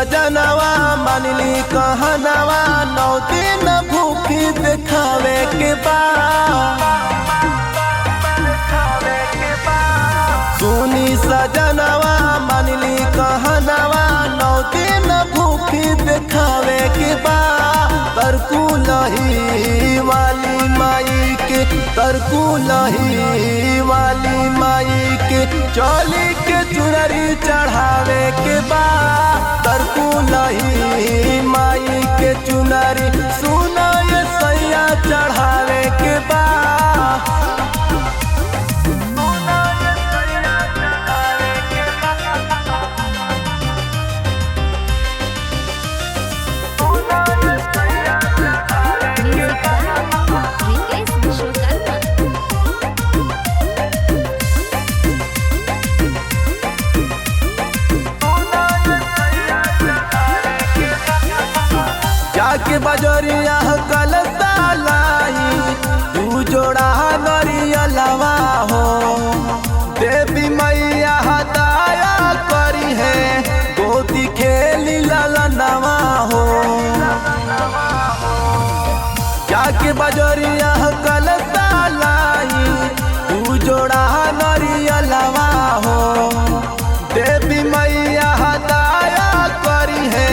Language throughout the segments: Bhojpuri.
सजनवा मानली कहनवा 9 दिन भूखी देखावे के बा। सुनी सजनवा मानली कहनवा 9 दिन भूखी देखावे के बा। तरकुलही वाली माई के तरकुलही वाली माई के चोली के चुनरी चढ़ावे के बा। तरकुलही माई के चुनरी सुना ये सैया चढ़ावे के बा। जाके बजरिया कल सालाई 2 जोड़ा नरियलवा हो। देवी मैया हदाया करी है गोदी खेली ललनवा हो। जाके बजरिया कल सालाई 2 जोड़ा नरियलवा हो। देवी मैया हदाया करी है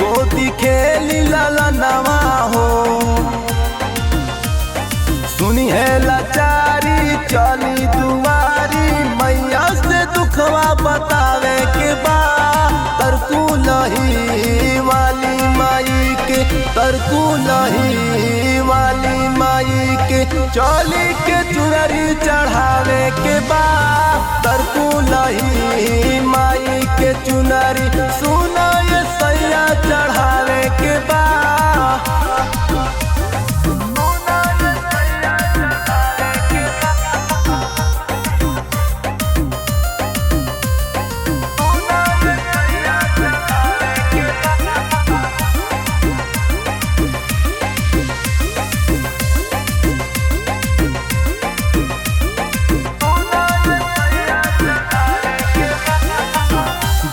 गोदी खेली ललनवा हो। सुनी है लाचारी चली दुआरी मैया से दुखवा बतावे के बा। तरकुलही वाली माई के तरकुलही वाली माई के चोली के चुनरी चढ़ावे के बा। तरकुलही माई के चुनरी सुना ये सैया चढ़ावे के बा।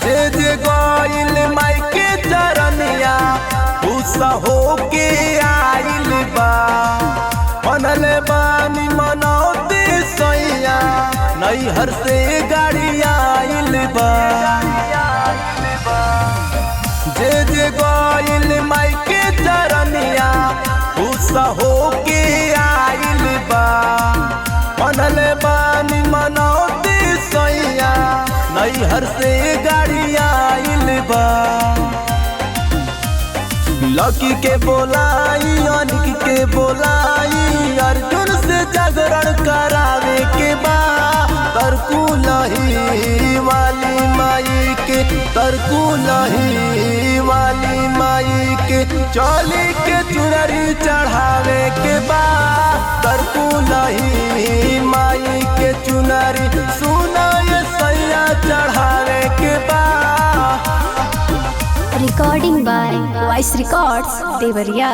जे गोइल माई के चरनिया गुस्सा होके आइल बा। मनल बानी मनौती सैया नैहर से गाड़ी आइल बा। जे गोइल माई के चरनिया गुस्सा होके आइल बा। मनल बानी मनौती सैया नैहर से गाड़ी आइल बा। लकी के बोलाई अनिक के बोलाई अर्जुन से जागरण करावे के बा। तरकुलही वाली माई के तरकुलही वाली माई के चोली के चुनरी चढ़ावे के बा। तरकुलही माई के चुनरी सुना ये सैया चढ़ावे के बा। Recording by Voice Records, Devariya।